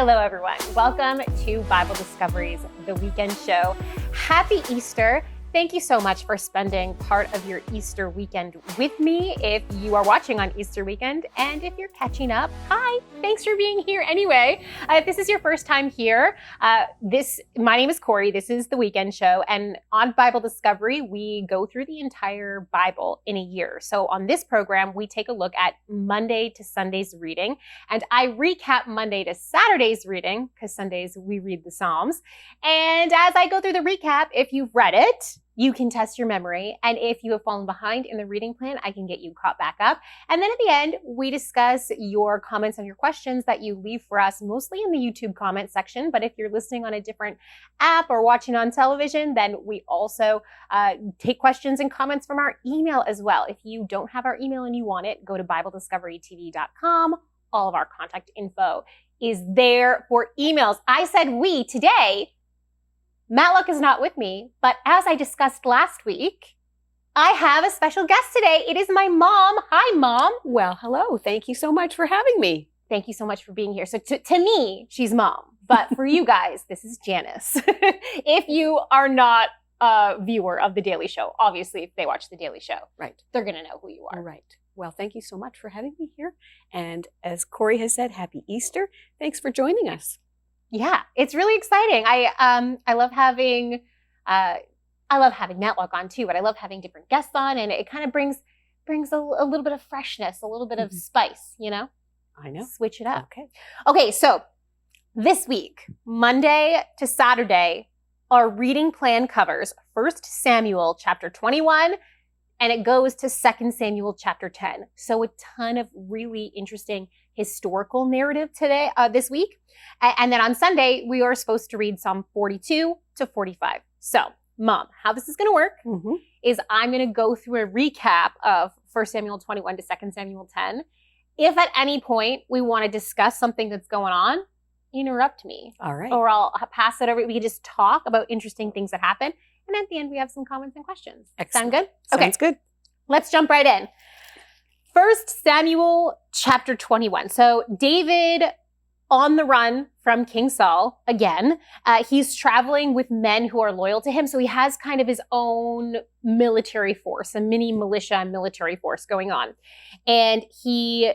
Hello, everyone. Welcome to Bible Discoveries, the weekend show. Happy Easter. Thank you so much for spending part of your Easter weekend with me. If you are watching on Easter weekend, and if you're catching up, hi, thanks for being here anyway. If this is your first time here, my name is Corie. This is the weekend show. And on Bible Discovery, we go through the entire Bible in a year. So on this program, we take a look at Monday to Sunday's reading. And I recap Monday to Saturday's reading, because Sundays we read the Psalms. And as I go through the recap, if you've read it, you can test your memory. And if you have fallen behind in the reading plan, I can get you caught back up. And then at the end, we discuss your comments and your questions that you leave for us, mostly in the YouTube comment section. But if you're listening on a different app or watching on television, then we also take questions and comments from our email as well. If you don't have our email and you want it, go to BibleDiscoveryTV.com. All of our contact info is there for emails. I said we today. Matlock is not with me, but as I discussed last week, I have a special guest today. It is my mom. Hi, Mom. Well, hello. Thank you so much for having me. Thank you so much for being here. So to me, she's Mom, but for you guys, this is Janice. If you are not a viewer of The Daily Show, obviously, if they watch The Daily Show, right, they're going to know who you are. Right. Well, thank you so much for having me here. And as Corie has said, happy Easter. Thanks for joining us. Yeah, it's really exciting. I love having Matlock on too, but I love having different guests on, and it kind of brings a little bit of freshness, a little bit of spice, you know? I know. Switch it up. Okay, so this week, Monday to Saturday, our reading plan covers 1 Samuel chapter 21, and it goes to 2 Samuel chapter 10. So a ton of really interesting historical narrative today, this week. And then on Sunday, we are supposed to read Psalm 42 to 45. So, Mom, how this is going to work is I'm going to go through a recap of 1 Samuel 21 to 2 Samuel 10. If at any point we want to discuss something that's going on, interrupt me. All right. Or I'll pass it over. We can just talk about interesting things that happen. And at the end, we have some comments and questions. Excellent. Sound good? Okay. Sounds good. Let's jump right in. 1 Samuel chapter 21. So David on the run from King Saul again. He's traveling with men who are loyal to him. So he has kind of his own military force, a mini militia and military force going on. And he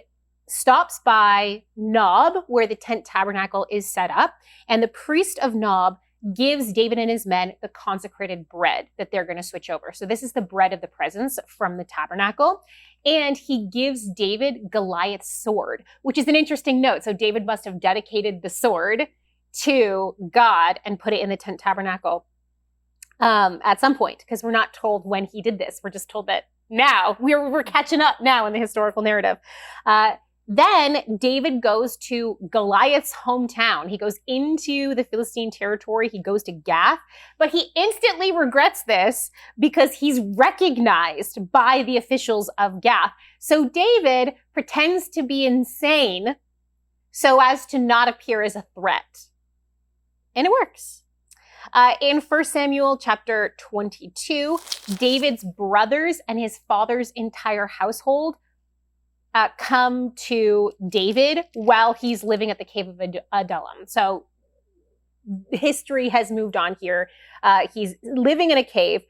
stops by Nob, where the tent tabernacle is set up. And the priest of Nob gives David and his men the consecrated bread that they're going to switch over. So this is the bread of the presence from the tabernacle. And he gives David Goliath's sword, which is an interesting note. So David must have dedicated the sword to God and put it in the tent tabernacle at some point, because we're not told when he did this. We're just told that now. We're catching up now in the historical narrative. Then David goes to Goliath's hometown. He goes into the Philistine territory. He goes to Gath, but he instantly regrets this because he's recognized by the officials of Gath. So David pretends to be insane so as to not appear as a threat. And it works. In 1 Samuel chapter 22, David's brothers and his father's entire household come to David while he's living at the cave of Adullam. So history has moved on here. He's living in a cave.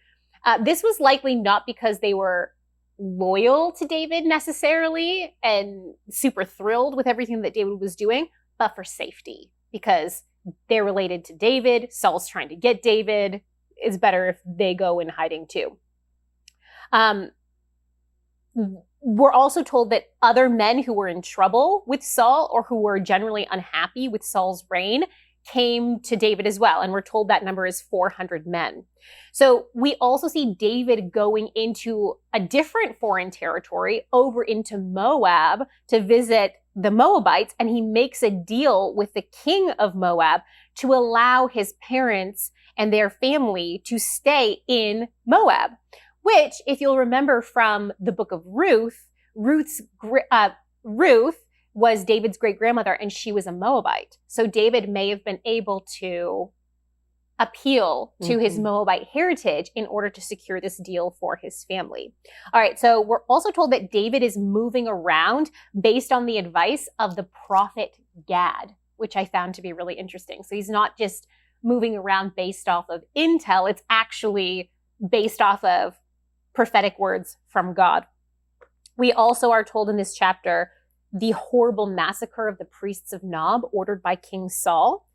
This was likely not because they were loyal to David necessarily and super thrilled with everything that David was doing, but for safety, because they're related to David. Saul's trying to get David. It's better if they go in hiding too. We're also told that other men who were in trouble with Saul or who were generally unhappy with Saul's reign came to David as well. And we're told that number is 400 men. So we also see David going into a different foreign territory, over into Moab, to visit the Moabites. And he makes a deal with the king of Moab to allow his parents and their family to stay in Moab. Which, if you'll remember from the book of Ruth, Ruth was David's great-grandmother, and she was a Moabite. So David may have been able to appeal to his Moabite heritage in order to secure this deal for his family. All right, so we're also told that David is moving around based on the advice of the prophet Gad. which I found to be really interesting. So he's not just moving around based off of intel, it's actually based off of prophetic words from God. We also are told in this chapter the horrible massacre of the priests of Nob ordered by King Saul.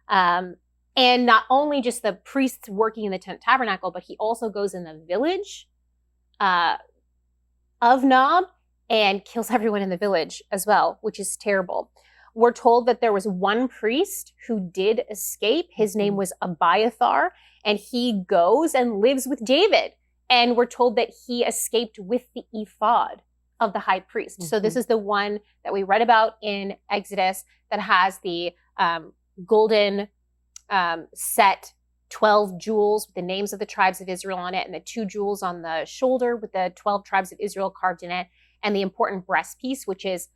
And not only just the priests working in the tent tabernacle, but he also goes in the village of Nob and kills everyone in the village as well, which is terrible. We're told that there was one priest who did escape. His name was Abiathar, and he goes and lives with David. And we're told that he escaped with the ephod of the high priest. So this is the one that we read about in Exodus that has the golden set 12 jewels with the names of the tribes of Israel on it, and the 2 jewels on the shoulder with the 12 tribes of Israel carved in it, and the important breastpiece, which is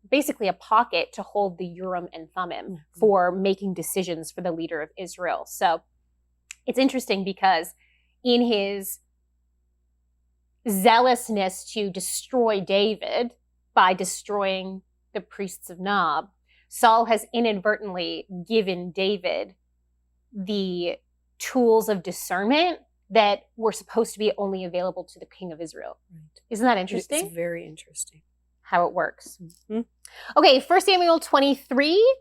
basically a pocket to hold the Urim and Thummim for making decisions for the leader of Israel. So it's interesting because in his zealousness to destroy David by destroying the priests of Nob, Saul has inadvertently given David the tools of discernment that were supposed to be only available to the king of Israel. Right. Isn't that interesting? It's very interesting. How it works. Okay, 1 Samuel 23,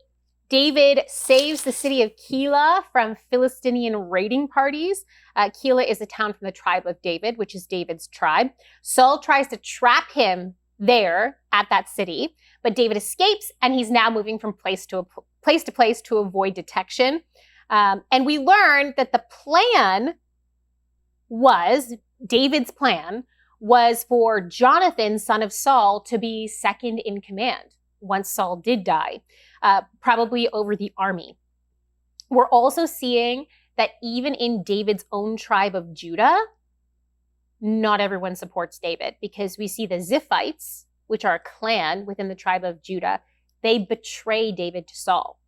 David saves the city of Keilah from Philistine raiding parties. Keilah is a town from the tribe of David, which is David's tribe. Saul tries to trap him there at that city, but David escapes, and he's now moving from place to place to avoid detection. And we learned that David's plan was for Jonathan, son of Saul, to be second in command once Saul did die, probably over the army. We're also seeing that even in David's own tribe of Judah, not everyone supports David, because we see the Ziphites, which are a clan within the tribe of Judah, they betray David to Saul.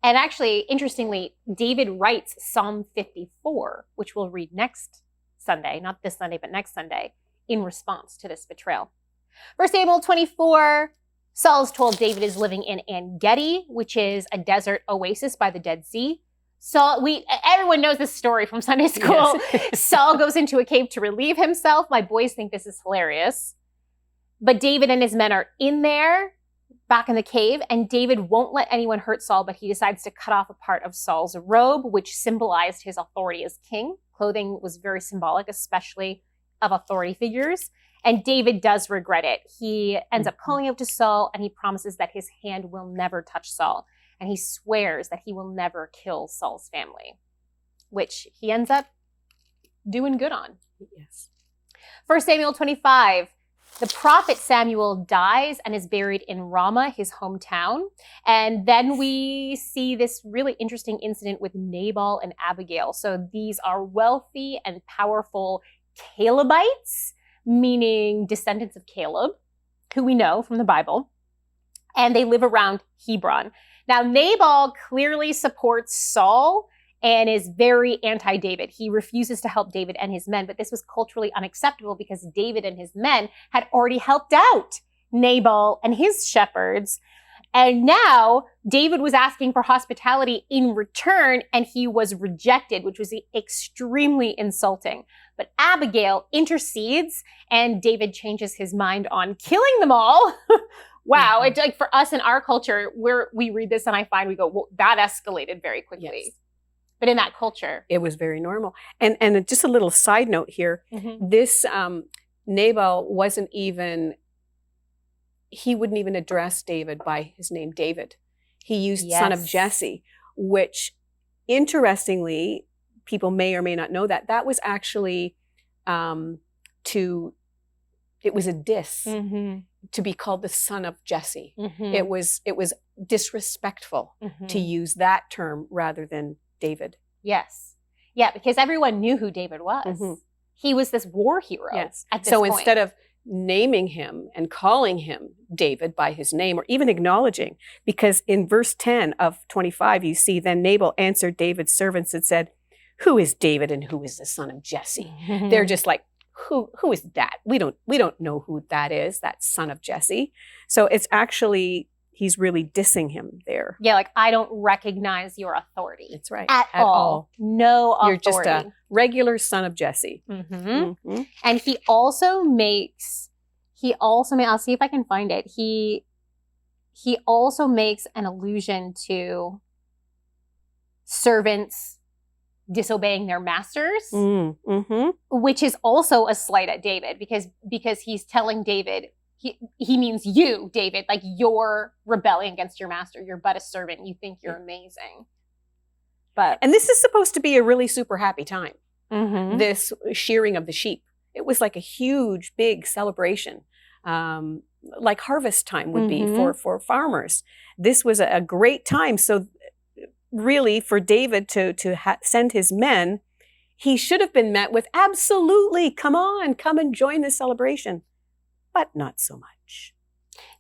And actually, interestingly, David writes Psalm 54, which we'll read next Sunday, not this Sunday, but next Sunday, in response to this betrayal. 1 Samuel 24, Saul's told David is living in En-Gedi, which is a desert oasis by the Dead Sea. Everyone knows this story from Sunday school. Yes. Saul goes into a cave to relieve himself. My boys think this is hilarious. But David and his men are in there, back in the cave, and David won't let anyone hurt Saul, but he decides to cut off a part of Saul's robe, which symbolized his authority as king. Clothing was very symbolic, especially of authority figures. And David does regret it. He ends up calling out to Saul, and he promises that his hand will never touch Saul. And he swears that he will never kill Saul's family, which he ends up doing good on. Yes. 1 Samuel 25, the prophet Samuel dies and is buried in Ramah, his hometown. And then we see this really interesting incident with Nabal and Abigail. So these are wealthy and powerful Calebites, meaning descendants of Caleb, who we know from the Bible. And they live around Hebron. Now, Nabal clearly supports Saul and is very anti-David. He refuses to help David and his men, but this was culturally unacceptable because David and his men had already helped out Nabal and his shepherds. And now David was asking for hospitality in return, and he was rejected, which was extremely insulting. But Abigail intercedes, and David changes his mind on killing them all. Wow. It's like for us in our culture, we read this and I find we go, well, that escalated very quickly. Yes. But in that culture, it was very normal. And just a little side note here, this Nabal he wouldn't even address David by his name, David. He used son of Jesse, which interestingly, people may or may not know that was actually it was a diss to be called the son of Jesse. It was disrespectful to use that term rather than David. Yes. Yeah, because everyone knew who David was. He was this war hero. Yes. At this so point. Instead of naming him and calling him David by his name or even acknowledging, because in verse 10 of 25, you see, then Nabal answered David's servants and said, who is David and who is the son of Jesse? They're just like, who is that? We don't know who that is, that son of Jesse. So it's actually, he's really dissing him there. Yeah, like, I don't recognize your authority. That's right. At all. No authority. You're just a regular son of Jesse. And he also makes, I'll see if I can find it. He also makes an allusion to servants disobeying their masters, which is also a slight at David, because he's telling David, he means you, David, like, you're rebelling against your master. You're but a servant. You think you're amazing. And this is supposed to be a really super happy time. This shearing of the sheep. It was like a huge, big celebration, like harvest time would be for farmers. This was a great time. So really, for David to send his men, he should have been met with, absolutely, come and join this celebration. But not so much.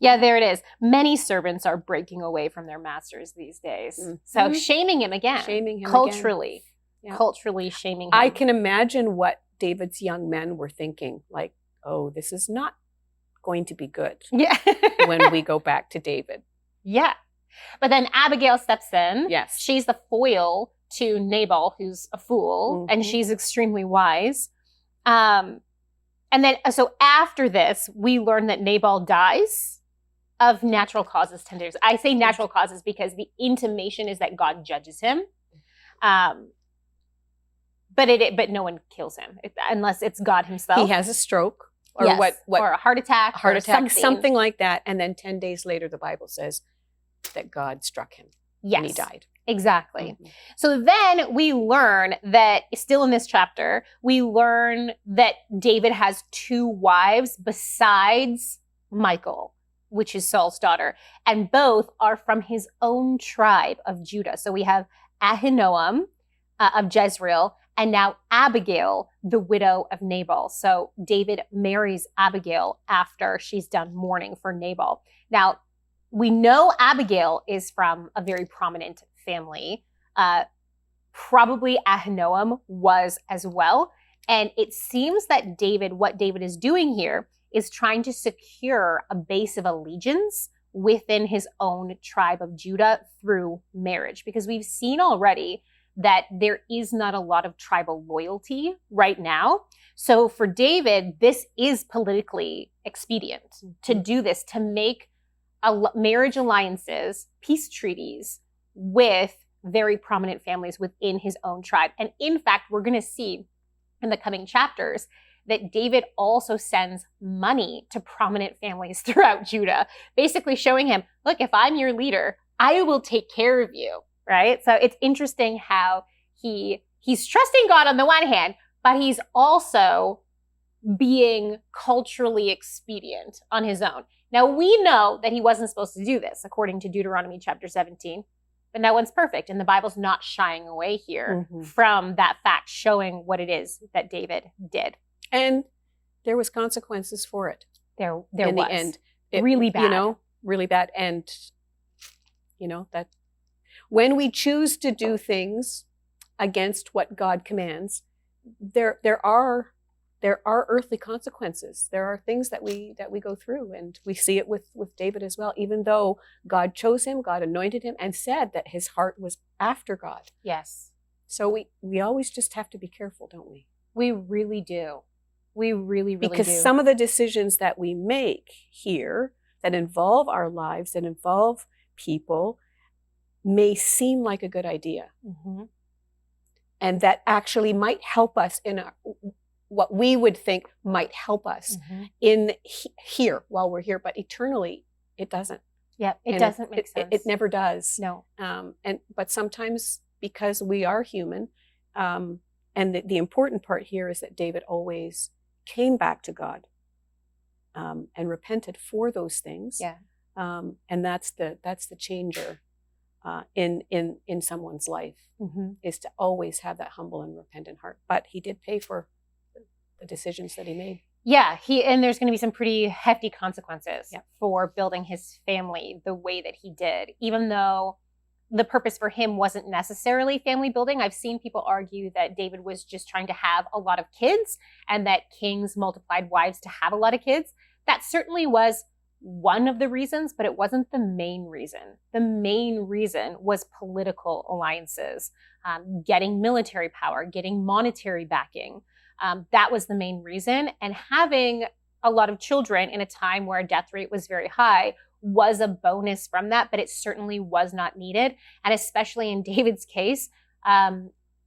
Yeah, there it is. Many servants are breaking away from their masters these days. So shaming him again. Culturally. Yeah. Culturally shaming him. I can imagine what David's young men were thinking. Like, oh, this is not going to be good when we go back to David. Yeah. But then Abigail steps in. Yes. She's the foil to Nabal, who's a fool, and she's extremely wise. And then, so after this, we learn that Nabal dies of natural causes 10 days. I say natural causes because the intimation is that God judges him. But no one kills him unless it's God himself. He has a stroke or or a heart attack. Something like that. And then 10 days later, the Bible says that God struck him and he died. Exactly. So then we learn that, still in this chapter, we learn that David has 2 wives besides Michal, which is Saul's daughter, and both are from his own tribe of Judah. So we have Ahinoam of Jezreel, and now Abigail, the widow of Nabal. So David marries Abigail after she's done mourning for Nabal. Now, we know Abigail is from a very prominent family. Probably Ahinoam was as well. And it seems that what David is doing here is trying to secure a base of allegiance within his own tribe of Judah through marriage. Because we've seen already that there is not a lot of tribal loyalty right now. So for David, this is politically expedient to do this, to make marriage alliances, peace treaties with very prominent families within his own tribe. And in fact, we're going to see in the coming chapters that David also sends money to prominent families throughout Judah, basically showing him, look, if I'm your leader, I will take care of you, right? So it's interesting how he's trusting God on the one hand, but he's also being culturally expedient on his own. Now, we know that he wasn't supposed to do this, according to Deuteronomy chapter 17, but no one's perfect, and the Bible's not shying away here from that fact, showing what it is that David did. And there was consequences for it. There in was. The end. Really bad. Really bad. And, that when we choose to do things against what God commands, there are earthly consequences. There are things that we go through, and we see it with David as well. Even though God chose him, God anointed him, and said that his heart was after God. Yes. So we always just have to be careful, don't we? We really do. We really, really do. Because some of the decisions that we make here that involve our lives, that involve people, may seem like a good idea, and that actually might help us in what we would think might help us in here while we're here, but eternally it doesn't. Yeah, it doesn't make sense. It never does. No. But sometimes, because we are human, and the important part here is that David always came back to God and repented for those things. Yeah. And that's the changer in someone's life, is to always have that humble and repentant heart. But he did pay for the decisions that he made. Yeah, and there's going to be some pretty hefty consequences for building his family the way that he did, even though the purpose for him wasn't necessarily family building. I've seen people argue that David was just trying to have a lot of kids, and that kings multiplied wives to have a lot of kids. That certainly was one of the reasons, but it wasn't the main reason. The main reason was political alliances, getting military power, getting monetary backing. That was the main reason. And having a lot of children in a time where a death rate was very high was a bonus from that, but it certainly was not needed. And especially in David's case,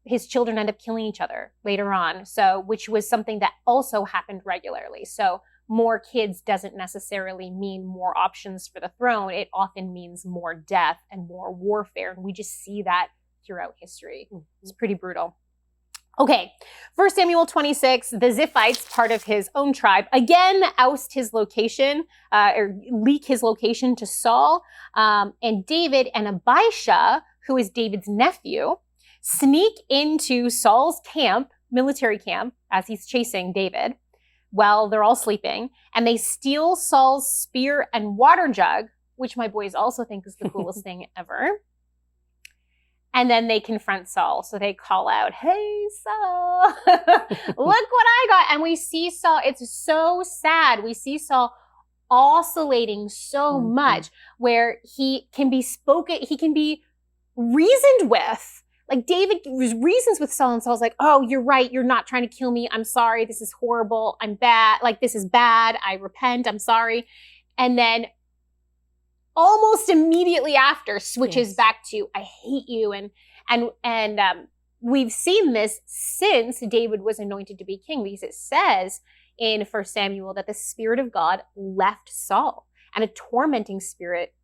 his children end up killing each other later on. So, which was something that also happened regularly. So more kids doesn't necessarily mean more options for the throne. It often means more death and more warfare. And we just see that throughout history. It's pretty brutal. Okay, 1 Samuel 26, the Ziphites, part of his own tribe, again oust his location, or leak his location to Saul. And David and Abishai, who is David's nephew, sneak into Saul's camp, military camp, as he's chasing David, while they're all sleeping. And they steal Saul's spear and water jug, which my boys also think is the coolest thing ever. And then they confront Saul. So they call out, "Hey, Saul, look what I got." And we see Saul, it's so sad. We see Saul oscillating so much where he can be reasoned with. Like David reasons with Saul, and Saul's like, "Oh, you're right. You're not trying to kill me. I'm sorry. This is horrible. I'm bad. Like, this is bad. I repent. I'm sorry." And then almost immediately after switches back to, "I hate you." And we've seen this since David was anointed to be king, because it says in 1 Samuel that the Spirit of God left Saul and a tormenting spirit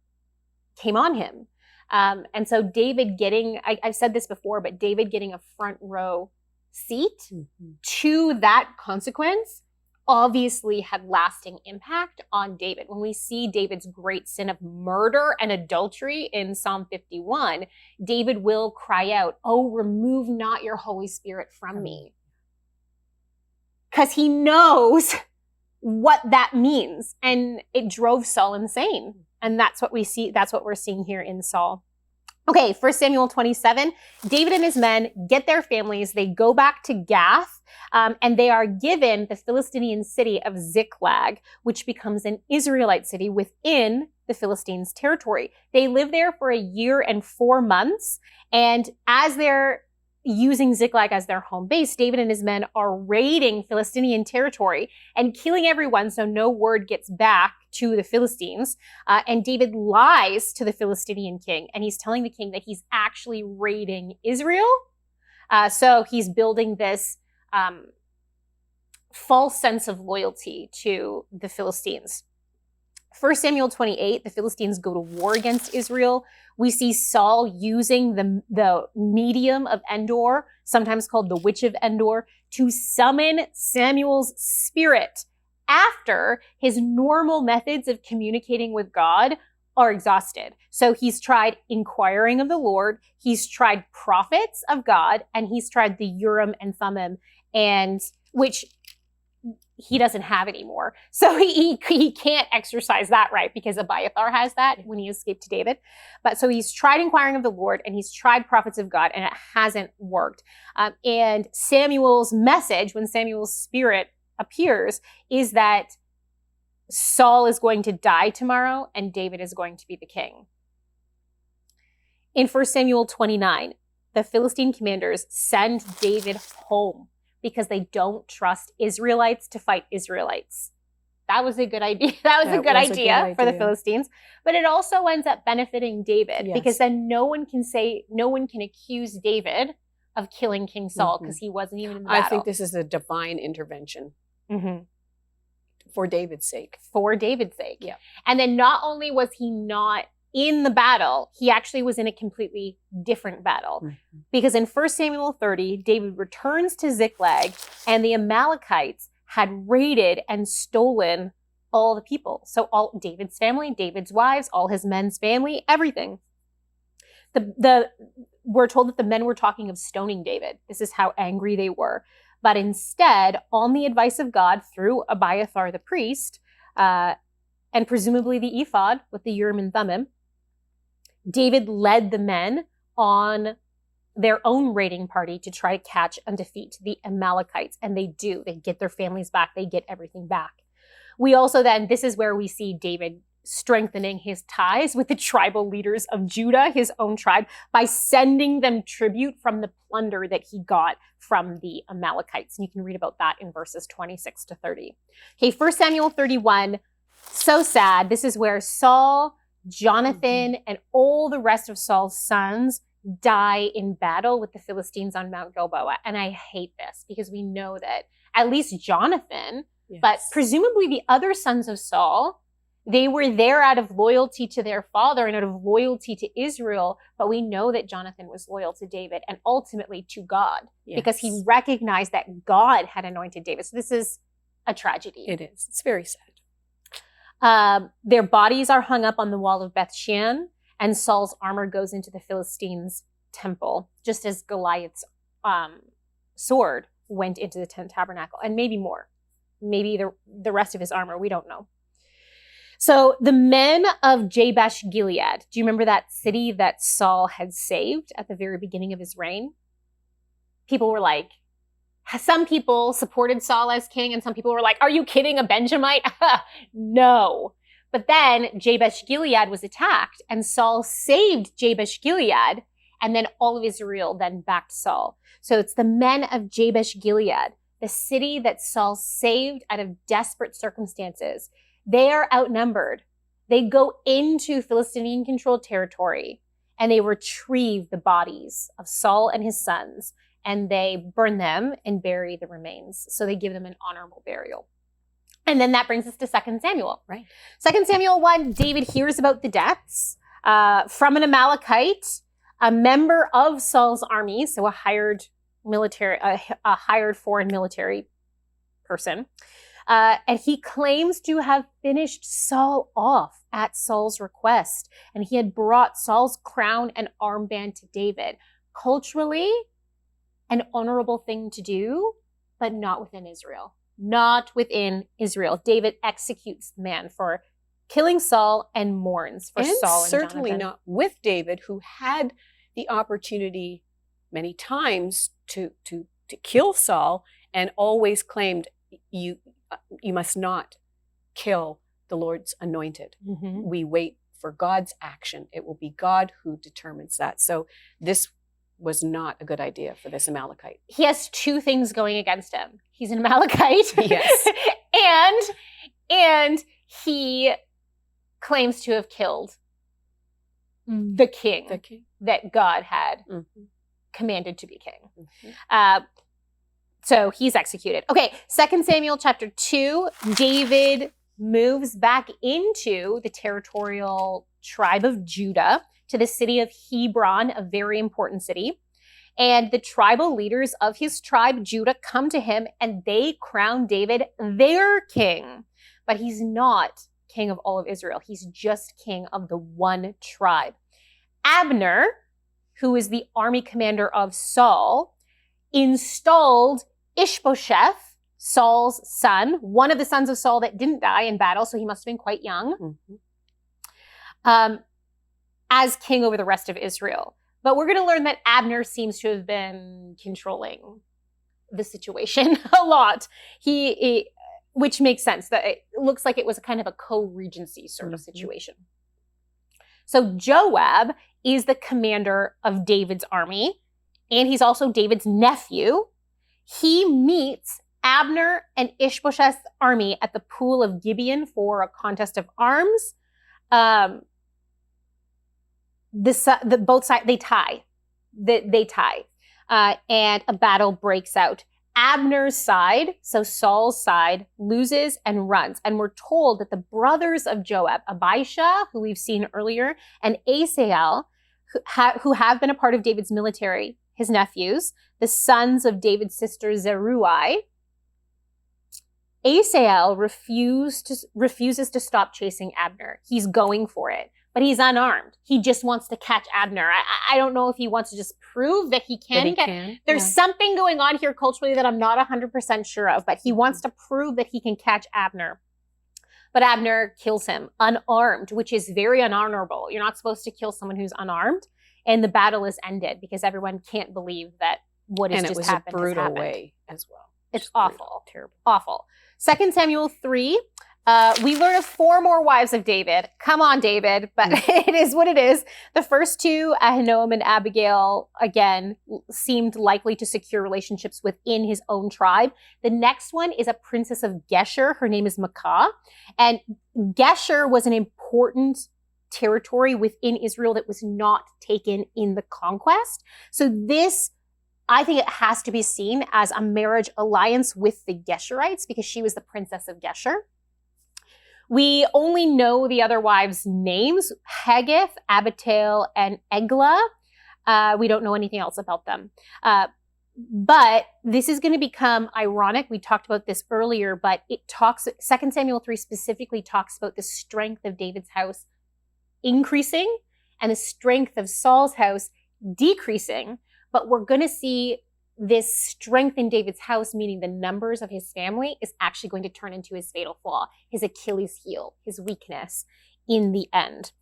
came on him. And so David getting, I've said this before, but David getting a front row seat to that consequence obviously had lasting impact on David. When we see David's great sin of murder and adultery in Psalm 51, David will cry out, "Oh, remove not your Holy Spirit from me." Because he knows what that means. And it drove Saul insane. And that's what we see. That's what we're seeing here in Saul. Okay, 1 Samuel 27, David and his men get their families. They go back to Gath, and they are given the Philistine city of Ziklag, which becomes an Israelite city within the Philistines' territory. They live there for 1 year and 4 months, and as they're using Ziklag as their home base, David and his men are raiding Philistine territory and killing everyone so no word gets back to the Philistines. And David lies to the Philistine king, and he's telling the king that he's actually raiding Israel. So he's building this false sense of loyalty to the Philistines. 1 Samuel 28, the Philistines go to war against Israel. We see Saul using the medium of Endor, sometimes called the Witch of Endor, to summon Samuel's spirit after his normal methods of communicating with God are exhausted. So he's tried inquiring of the Lord, he's tried prophets of God, and he's tried the Urim and Thummim, and which he doesn't have anymore. So he can't exercise that right, because Abiathar has that when he escaped to David. But so he's tried inquiring of the Lord, and he's tried prophets of God, and it hasn't worked. And Samuel's message, when Samuel's spirit appears, is that Saul is going to die tomorrow and David is going to be the king. In 1 Samuel 29, the Philistine commanders send David home because they don't trust Israelites to fight Israelites. That was a good idea. That was a good idea for the Philistines. But it also ends up benefiting David, because then no one can accuse David of killing King Saul, because he wasn't even in the battle. I think this is a divine intervention for David's sake. For David's sake. Yeah. And then not only was he not in the battle, he actually was in a completely different battle. Because in 1 Samuel 30, David returns to Ziklag, and the Amalekites had raided and stolen all the people. So all David's family, David's wives, all his men's family, everything. We're told that the men were talking of stoning David. This is how angry they were. But instead, on the advice of God, through Abiathar the priest, and presumably the ephod with the Urim and Thummim, David led the men on their own raiding party to try to catch and defeat the Amalekites. And they do. They get their families back. They get everything back. We also then, this is where we see David strengthening his ties with the tribal leaders of Judah, his own tribe, by sending them tribute from the plunder that he got from the Amalekites. And you can read about that in verses 26 to 30. Okay, 1 Samuel 31, so sad. This is where Saul, Jonathan, and all the rest of Saul's sons die in battle with the Philistines on Mount Gilboa. And I hate this because we know that at least Jonathan, but presumably the other sons of Saul, they were there out of loyalty to their father and out of loyalty to Israel, but we know that Jonathan was loyal to David and ultimately to God because he recognized that God had anointed David. So this is a tragedy. It is. It's very sad. Their bodies are hung up on the wall of Bethshan, and Saul's armor goes into the Philistines' temple, just as Goliath's sword went into the tabernacle, and maybe more. Maybe the rest of his armor, we don't know. So the men of Jabesh Gilead, do you remember that city that Saul had saved at the very beginning of his reign? People were like, some people supported Saul as king, and some people were like, are you kidding, a Benjamite? No. But then Jabesh Gilead was attacked, and Saul saved Jabesh Gilead, and then all of Israel then backed Saul. So it's the men of Jabesh Gilead, the city that Saul saved out of desperate circumstances. They are outnumbered. They go into Philistine-controlled territory, and they retrieve the bodies of Saul and his sons, and they burn them and bury the remains. So they give them an honorable burial. And then that brings us to 2 Samuel. Right. 2 Samuel 1, David hears about the deaths from an Amalekite, a member of Saul's army, so a hired foreign military person. And he claims to have finished Saul off at Saul's request. And he had brought Saul's crown and armband to David. Culturally, an honorable thing to do, but not within Israel. Not within Israel. David executes the man for killing Saul and mourns for Saul and certainly Jonathan. not with David, who had the opportunity many times to kill Saul and always claimed, you must not kill the Lord's anointed. Mm-hmm. We wait for God's action. It will be God who determines that. So this was not a good idea for this Amalekite. He has two things going against him. He's an Amalekite. Yes. and he claims to have killed the king that God had commanded to be king. Mm-hmm. So he's executed. Okay, 2 Samuel chapter 2, David moves back into the territorial tribe of Judah to the city of Hebron, a very important city. And the tribal leaders of his tribe, Judah, come to him and they crown David their king. But he's not king of all of Israel. He's just king of the one tribe. Abner, who is the army commander of Saul, installed Ishbosheth, Saul's son, one of the sons of Saul that didn't die in battle, so he must have been quite young, as king over the rest of Israel. But we're going to learn that Abner seems to have been controlling the situation a lot. Which makes sense. That it looks like it was a kind of a co-regency sort of situation. So Joab is the commander of David's army, and he's also David's nephew. He meets Abner and Ishbosheth's army at the pool of Gibeon for a contest of arms. Both sides, they tie. And a battle breaks out. Abner's side, so Saul's side, loses and runs. And we're told that the brothers of Joab, Abishai, who we've seen earlier, and Asahel, who have been a part of David's military, his nephews, the sons of David's sister Zeruiah, Asahel refuses to stop chasing Abner. He's going for it, but he's unarmed. He just wants to catch Abner. I don't know if he wants to just prove that he can. There's something going on here culturally that I'm not 100% sure of, but he wants to prove that he can catch Abner. But Abner kills him unarmed, which is very unhonorable. You're not supposed to kill someone who's unarmed. And the battle is ended because everyone can't believe that what has just happened has happened. And it was a brutal way as well. It's awful. Terrible. Awful. 2 Samuel 3, We learn of 4 more wives of David. Come on, David. But it is what it is. The first 2, Ahinoam and Abigail, again, seemed likely to secure relationships within his own tribe. The next one is a princess of Geshur. Her name is Maacah. And Geshur was an important territory within Israel that was not taken in the conquest. So this, I think it has to be seen as a marriage alliance with the Geshurites because she was the princess of Geshur. We only know the other wives' names, Haggith, Abital, and Eglah. We don't know anything else about them. But this is going to become ironic. We talked about this earlier, but 2 Samuel 3 specifically talks about the strength of David's house increasing and the strength of Saul's house decreasing. But we're going to see this strength in David's house, meaning the numbers of his family, is actually going to turn into his fatal flaw, his Achilles heel, his weakness in the end.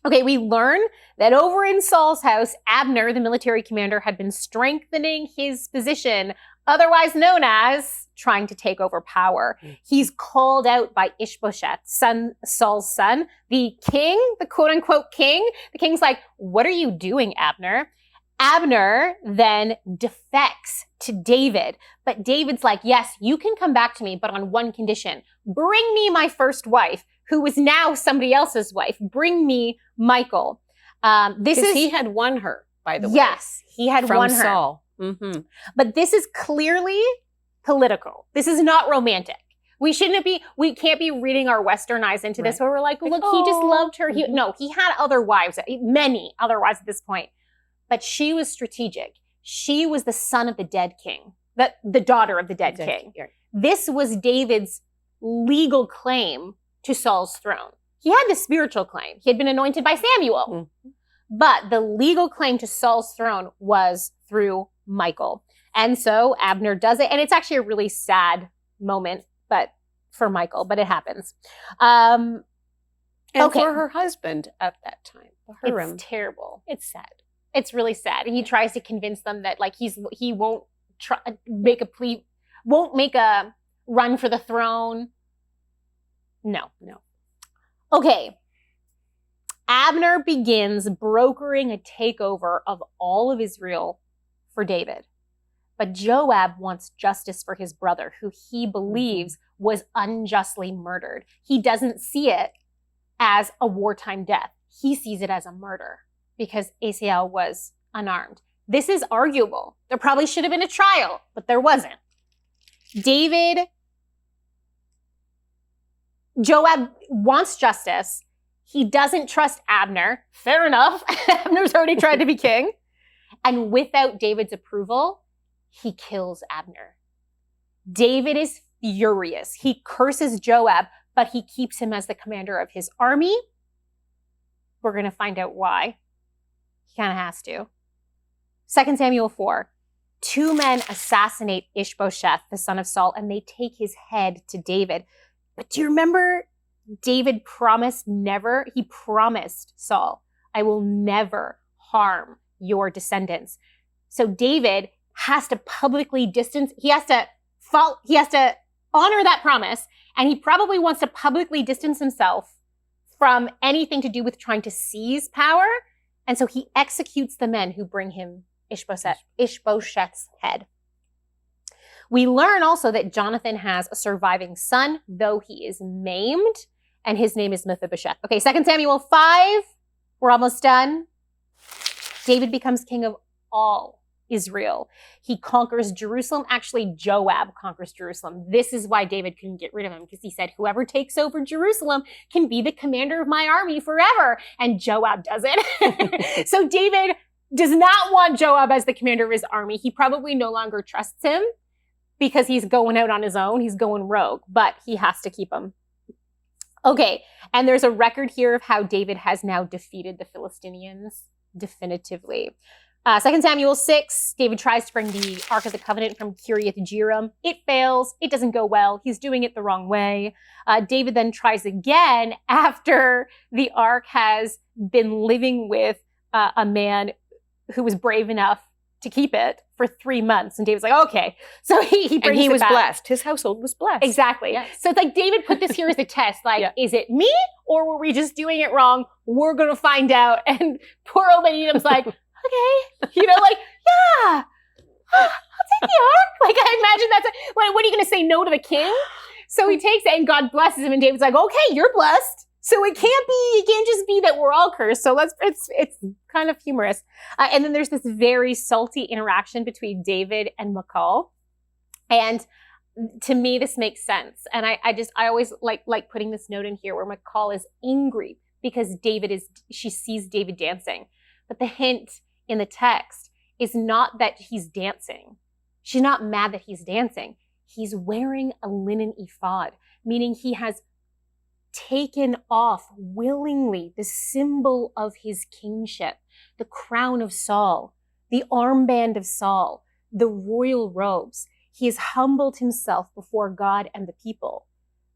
Okay, we learn that over in Saul's house, Abner, the military commander, had been strengthening his position, otherwise known as trying to take over power. He's called out by Ishbosheth, Saul's son, the king, the quote-unquote king. The king's like, "What are you doing, Abner?" Abner then defects to David, but David's like, "Yes, you can come back to me, but on one condition. Bring me my first wife, who is now somebody else's wife. Bring me Michal." He had won her, by the way. Yes, he had won her. From Saul. Mm-hmm. But this is clearly political. This is not romantic. We can't be reading our Western eyes into this where we're like, look, he just loved her. No, he had other wives, many other wives at this point. But she was strategic. She was the son of the dead king, the daughter of the dead king. Yeah. This was David's legal claim to Saul's throne. He had the spiritual claim. He had been anointed by Samuel. Mm-hmm. But the legal claim to Saul's throne was through Michal. And so Abner does it. And it's actually a really sad moment for Michal, but it happens. And for her husband at that time. It's terrible. It's sad. It's really sad. And he tries to convince them that he won't make a run for the throne. No. Okay. Abner begins brokering a takeover of all of Israel for David. But Joab wants justice for his brother, who he believes was unjustly murdered. He doesn't see it as a wartime death. He sees it as a murder because Asahel was unarmed. This is arguable. There probably should have been a trial, but there wasn't. Joab wants justice. He doesn't trust Abner. Fair enough. Abner's already tried to be king. And without David's approval, he kills Abner. David is furious. He curses Joab, but he keeps him as the commander of his army. We're going to find out why. He kind of has to. 2 Samuel 4. 2 men assassinate Ishbosheth, the son of Saul, and they take his head to David. But do you remember David promised Saul, "I will never harm your descendants." So David has to publicly he has to honor that promise, and he probably wants to publicly distance himself from anything to do with trying to seize power. And so he executes the men who bring him Ishbosheth's head. We learn also that Jonathan has a surviving son, though he is maimed, and his name is Mephibosheth. Okay, 2 Samuel 5, we're almost done. David becomes king of all Israel. He conquers Jerusalem. Actually, Joab conquers Jerusalem. This is why David couldn't get rid of him, because he said, whoever takes over Jerusalem can be the commander of my army forever. And Joab does it. So David does not want Joab as the commander of his army. He probably no longer trusts him because he's going out on his own. He's going rogue, but he has to keep him. Okay, and there's a record here of how David has now defeated the Philistines definitively. 2 Samuel 6, David tries to bring the Ark of the Covenant from Kiriath Jearim. It fails. It doesn't go well. He's doing it the wrong way. David then tries again after the Ark has been living with a man who was brave enough to keep it for 3 months. And David's like, okay. So he brings And he it was back. blessed. His household was blessed. Exactly. Yes. So it's like David put this here as a test. Like, Yeah. is it me or were we just doing it wrong? We're going to find out. And poor Obed-Edom's like, okay. You know, like, yeah, I'll take the ark. Like, I imagine that's like, what are you going to say no to the king? So he takes it and God blesses him. And David's like, okay, you're blessed. So it can't just be that we're all cursed. So it's kind of humorous. And then there's this very salty interaction between David and Michal. And to me, this makes sense. And I always like putting this note in here where Michal is angry because she sees David dancing. But the hint in the text is not that he's dancing. She's not mad that he's dancing. He's wearing a linen ephod, meaning he has taken off willingly the symbol of his kingship, the crown of Saul, the armband of Saul, the royal robes. He has humbled himself before God and the people,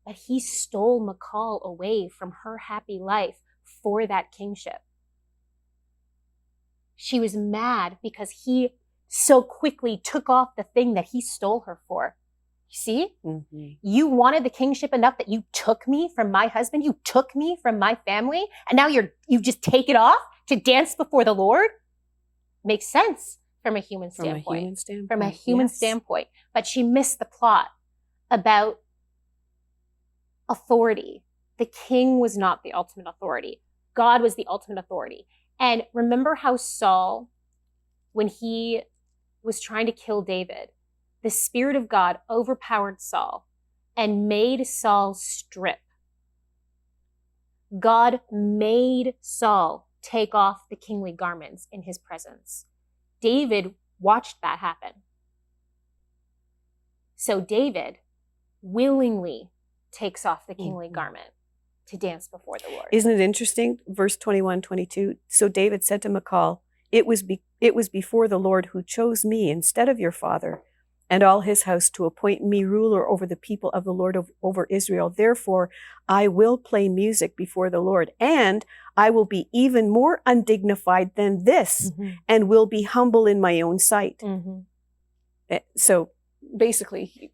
but he stole Michal away from her happy life for that kingship. She was mad because he so quickly took off the thing that he stole her for. You see? Mm-hmm. You wanted the kingship enough that you took me from my husband, you took me from my family, and now you just take it off to dance before the Lord? Makes sense from a human standpoint. From a human standpoint. But she missed the plot about authority. The king was not the ultimate authority. God was the ultimate authority. And remember how Saul, when he was trying to kill David, the Spirit of God overpowered Saul and made Saul strip. God made Saul take off the kingly garments in his presence. David watched that happen. So David willingly takes off the kingly garment to dance before the Lord. Isn't it interesting? Verse 21, 22. So David said to Michal, it was before the Lord who chose me instead of your father and all his house to appoint me ruler over the people of the Lord over Israel. Therefore, I will play music before the Lord, and I will be even more undignified than this, and will be humble in my own sight. So basically,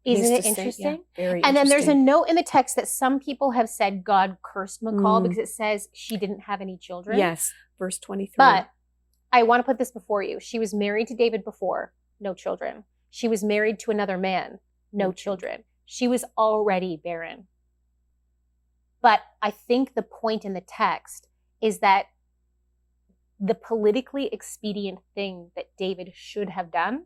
Isn't it interesting? Very and then there's a interesting. note in the text that some people have said God cursed Michal because it says she didn't have any children. Yes, verse 23. But I want to put this before you. She was married to David before, no children. She was married to another man, no children. She was already barren. But I think the point in the text is that the politically expedient thing that David should have done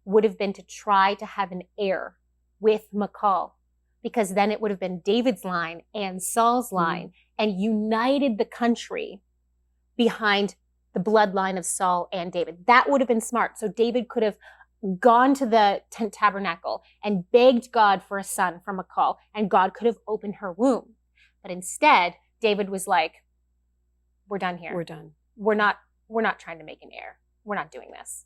would have been to try to have an heir with Michal, because then it would have been David's line and Saul's line and united the country behind the bloodline of Saul and David. That would have been smart. So David could have gone to the tabernacle and begged God for a son from Michal, and God could have opened her womb. But instead, David was like, we're done here. We're done. We're not trying to make an heir. We're not doing this.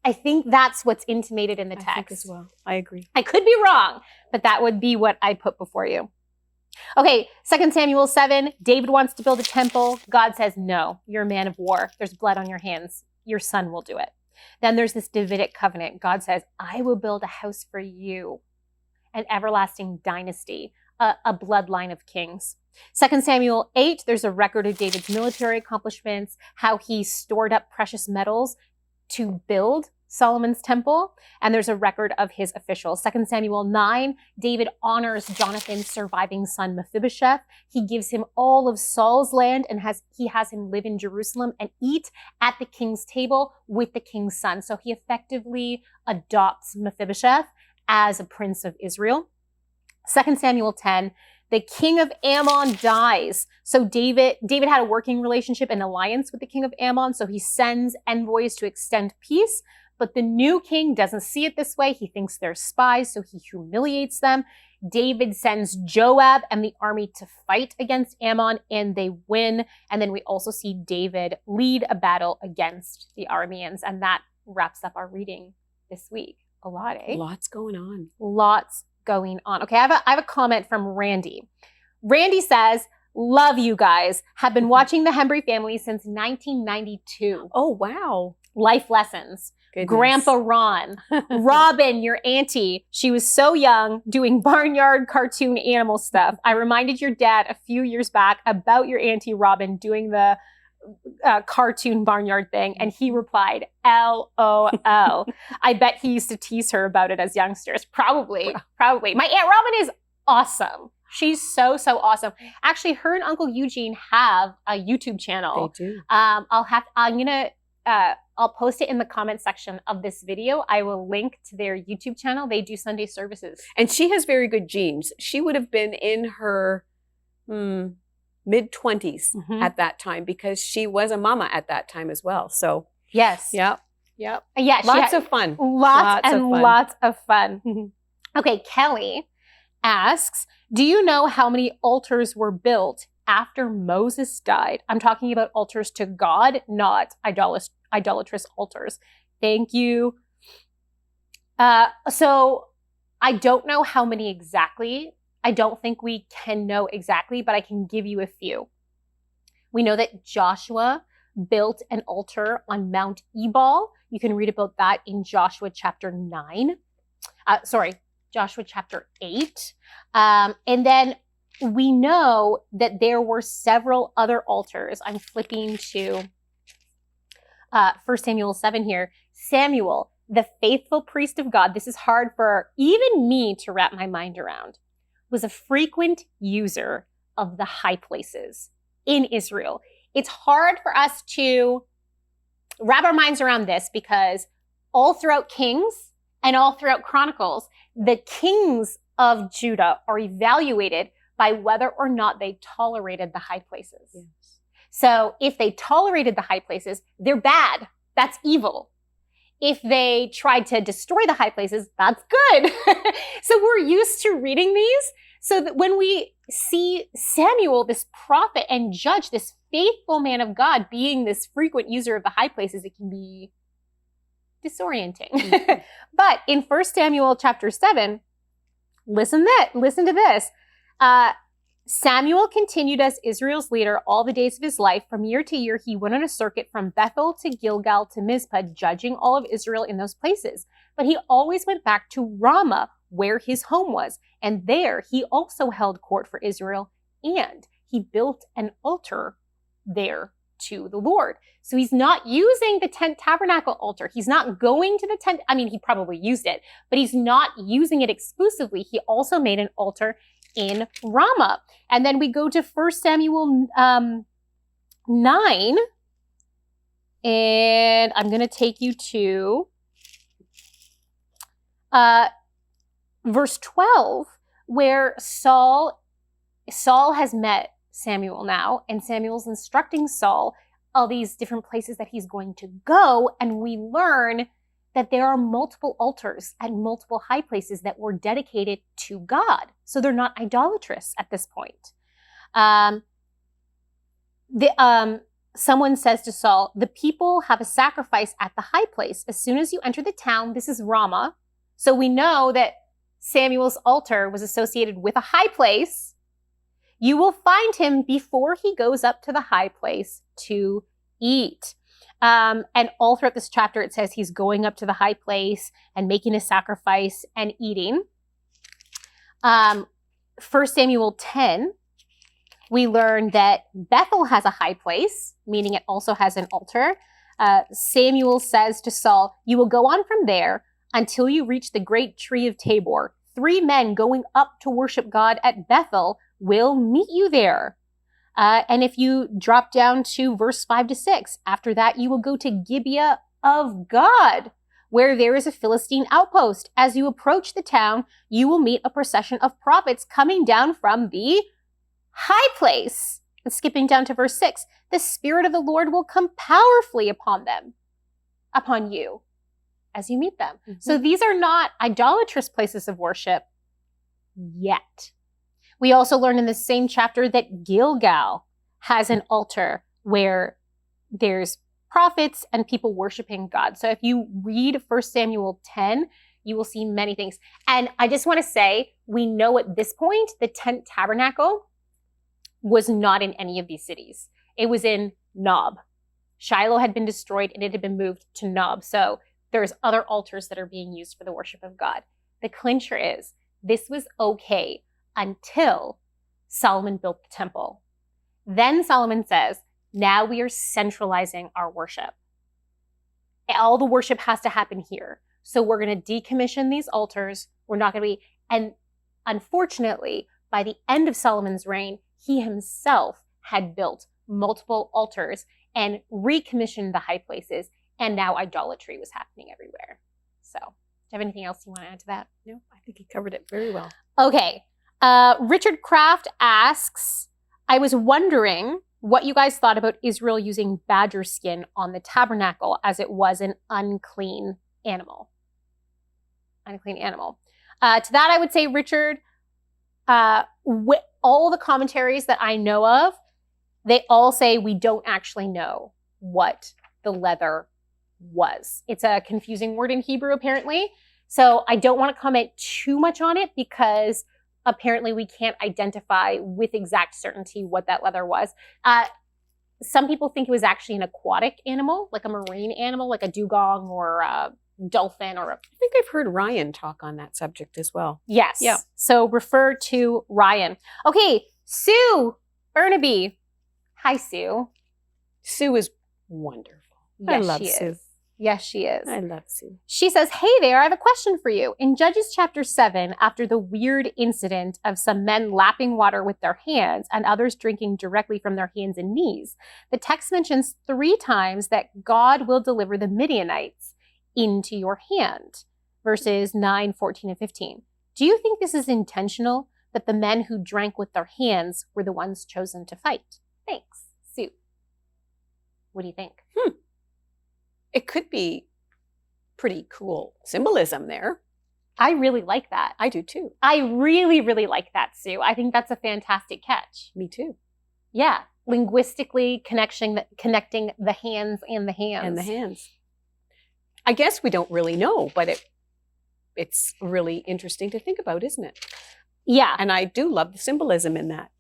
I think that's what's intimated in the text. I think as well. I agree. I could be wrong, but that would be what I put before you. Okay, 2 Samuel 7, David wants to build a temple. God says, no, you're a man of war. There's blood on your hands. Your son will do it. Then there's this Davidic covenant. God says, I will build a house for you, an everlasting dynasty, a bloodline of kings. 2 Samuel 8, there's a record of David's military accomplishments, how he stored up precious metals to build Solomon's temple, and there's a record of his officials. 2 Samuel 9, David honors Jonathan's surviving son Mephibosheth. He gives him all of Saul's land and he has him live in Jerusalem and eat at the king's table with the king's son. So he effectively adopts Mephibosheth as a prince of Israel. 2 Samuel 10, the king of Ammon dies. So David had a working relationship and alliance with the king of Ammon, so he sends envoys to extend peace. But the new king doesn't see it this way. He thinks they're spies, so he humiliates them. David sends Joab and the army to fight against Ammon, and they win. And then we also see David lead a battle against the Arameans, and that wraps up our reading this week. A lot, eh? Lots going on. Lots going on. Okay, I have a comment from Randy. Randy says, love you guys. Have been watching the Hembree family since 1992. Oh, wow. Life lessons. Goodness. Grandpa Ron. Robin, your auntie. She was so young doing barnyard cartoon animal stuff. I reminded your dad a few years back about your auntie Robin doing the cartoon barnyard thing, and he replied, LOL. I bet he used to tease her about it as youngsters. Probably. My Aunt Robin is awesome. She's so awesome. Actually, her and Uncle Eugene have a YouTube channel. They do. I'll post it in the comment section of this video. I will link to their YouTube channel. They do Sunday services. And she has very good genes. She would have been in her mid-20s at that time because she was a mama at that time as well. So yes. Yep. Yeah. Lots of fun. Lots of fun. Okay, Kelly asks, do you know how many altars were built after Moses died? I'm talking about altars to God, not idolatrous altars. Thank you. So I don't know how many exactly. I don't think we can know exactly, but I can give you a few. We know that Joshua built an altar on Mount Ebal. You can read about that in Joshua chapter 9. Joshua chapter 8. And then we know that there were several other altars. I'm flipping to 1 Samuel 7 here. Samuel, the faithful priest of God, this is hard for even me to wrap my mind around, was a frequent user of the high places in Israel. It's hard for us to wrap our minds around this because all throughout Kings and all throughout Chronicles, the kings of Judah are evaluated by whether or not they tolerated the high places. Yes. So if they tolerated the high places, they're bad. That's evil. If they tried to destroy the high places, that's good. So we're used to reading these so that when we see Samuel, this prophet and judge, this faithful man of God, being this frequent user of the high places, it can be disorienting. Mm-hmm. But in 1 Samuel chapter 7, listen to this. Samuel continued as Israel's leader all the days of his life. From year to year, he went on a circuit from Bethel to Gilgal to Mizpah, judging all of Israel in those places. But he always went back to Ramah, where his home was. And there he also held court for Israel, and he built an altar there to the Lord. So he's not using the tent tabernacle altar. He's not going to the tent. I mean, he probably used it, but he's not using it exclusively. He also made an altar in Ramah. And then we go to 1 Samuel 9, and I'm going to take you to verse 12, where Saul has met Samuel now, and Samuel's instructing Saul all these different places that he's going to go, and we learn that there are multiple altars at multiple high places that were dedicated to God. So they're not idolatrous at this point. Someone says to Saul, the people have a sacrifice at the high place. As soon as you enter the town, this is Ramah. So we know that Samuel's altar was associated with a high place. You will find him before he goes up to the high place to eat. And all throughout this chapter, it says he's going up to the high place and making a sacrifice and eating. 1 Samuel 10, we learn that Bethel has a high place, meaning it also has an altar. Samuel says to Saul, you will go on from there until you reach the great tree of Tabor. 3 men going up to worship God at Bethel will meet you there. And if you drop down to verse 5-6, after that you will go to Gibeah of God, where there is a Philistine outpost. As you approach the town, you will meet a procession of prophets coming down from the high place. And skipping down to verse 6, the Spirit of the Lord will come powerfully upon you, as you meet them. Mm-hmm. So these are not idolatrous places of worship yet. We also learn in the same chapter that Gilgal has an altar where there's prophets and people worshiping God. So if you read 1 Samuel 10, you will see many things. And I just want to say, we know at this point, the tent tabernacle was not in any of these cities. It was in Nob. Shiloh had been destroyed and it had been moved to Nob. So there's other altars that are being used for the worship of God. The clincher is this was okay until Solomon built the temple. Then Solomon says, now we are centralizing our worship. All the worship has to happen here. So we're going to decommission these altars. We're not going to be, and unfortunately, by the end of Solomon's reign, he himself had built multiple altars and recommissioned the high places, and now idolatry was happening everywhere. So, do you have anything else you want to add to that? No, I think he covered it very well. Okay. Richard Kraft asks, I was wondering what you guys thought about Israel using badger skin on the tabernacle as it was an unclean animal. Unclean animal. To that, I would say, Richard, all the commentaries that I know of, they all say we don't actually know what the leather was. It's a confusing word in Hebrew, apparently. So I don't want to comment too much on it because apparently we can't identify with exact certainty what that leather was. Some people think it was actually an aquatic animal, like a marine animal, like a dugong or a dolphin or a... I think I've heard Ryan talk on that subject as well. Yes. Yeah. So refer to Ryan. Okay, Sue Ernaby. Hi, Sue. Sue is wonderful. Yes, I love she Sue. is. Yes, she is. I love Sue. She says, hey there, I have a question for you. In Judges chapter 7, after the weird incident of some men lapping water with their hands and others drinking directly from their hands and knees, the text mentions 3 times that God will deliver the Midianites into your hand. Verses 9, 14, and 15. Do you think this is intentional, that the men who drank with their hands were the ones chosen to fight? Thanks, Sue. What do you think? It could be pretty cool symbolism there. I really like that. I do too. I really, really like that, Sue. I think that's a fantastic catch. Me too. Yeah. Linguistically connecting the hands and the hands. And the hands. I guess we don't really know, but it's really interesting to think about, isn't it? Yeah. And I do love the symbolism in that.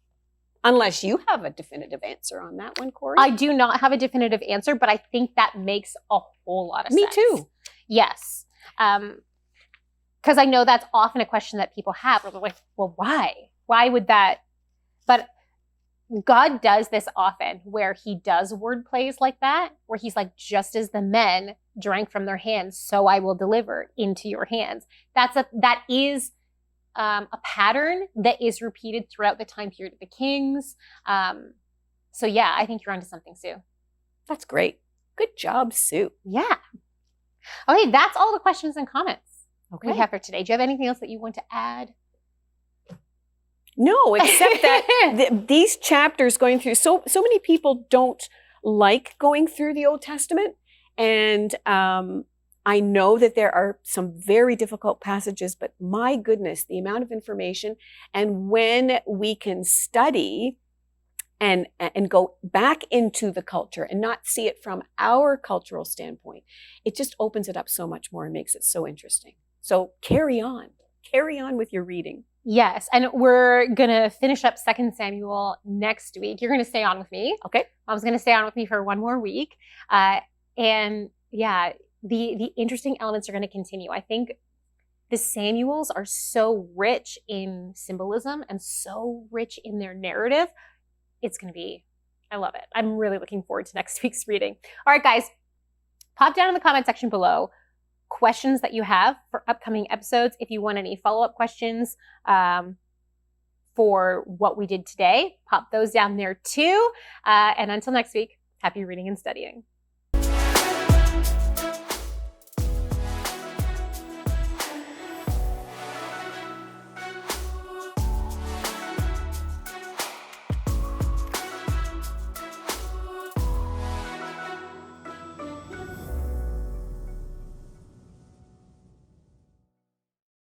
Unless you have a definitive answer on that one, Corie. I do not have a definitive answer, but I think that makes a whole lot of sense. Me too. Yes. Because I know that's often a question that people have. They're like, well, why? Why would that? But God does this often where he does word plays like that, where he's like, just as the men drank from their hands, so I will deliver into your hands. That is a pattern that is repeated throughout the time period of the kings. So yeah, I think you're onto something, Sue. That's great. Good job, Sue. Yeah. Okay, that's all the questions and comments Okay. we have for today. Do you have anything else that you want to add? No, except that these chapters going through, so many people don't like going through the Old Testament. And I know that there are some very difficult passages, but my goodness, the amount of information. And when we can study and go back into the culture and not see it from our cultural standpoint, it just opens it up so much more and makes it so interesting. So carry on with your reading. Yes, and we're going to finish up 2 Samuel next week. You're going to stay on with me. Okay. Mom's going to stay on with me for one more week. And yeah, the interesting elements are going to continue. I think the Samuels are so rich in symbolism and so rich in their narrative. It's going to be, I love it. I'm really looking forward to next week's reading. All right, guys, pop down in the comment section below questions that you have for upcoming episodes. If you want any follow-up questions for what we did today, pop those down there too. And until next week, happy reading and studying.